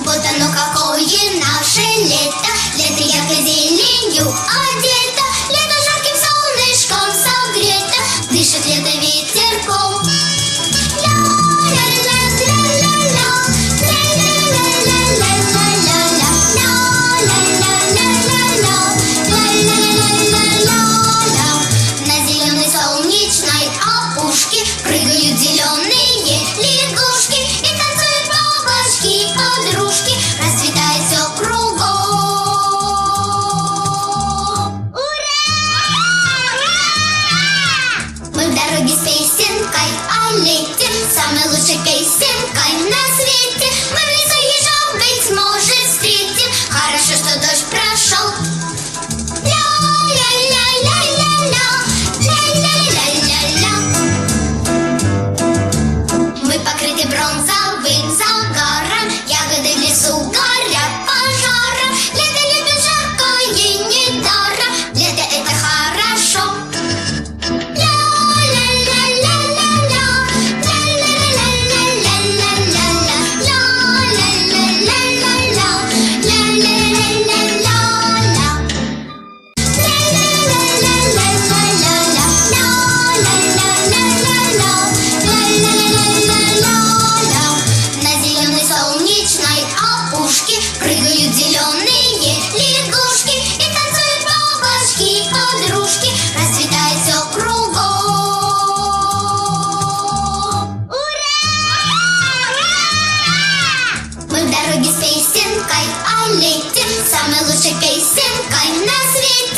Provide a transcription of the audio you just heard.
Вот оно какое наше лето, лето яркой зеленью одето, лето жарким солнышком согрето, дышит лето ветерком. На зеленой солнечной опушке прыгают зеленые лягушки и танцуют бабочки, подружки, расцветает все кругом. Ура! Мы в дороге с песенкой о лете, самой лучшей песенкой на свете. Мы в лесу ежа, быть может, встретим. Хорошо, что дождь прошел. Мы покрыты бронзовым загаром, ягоды в лесу горят пожаром. Лето любит жаркое недаром, лето это хорошо. На зеленой солнечной опушке прыгают зеленые лягушки и танцуют бабочки, подружки, расцветает все кругом. Ура! Мы в дороге с песенкой о лете, самой лучшей песенкой на свете.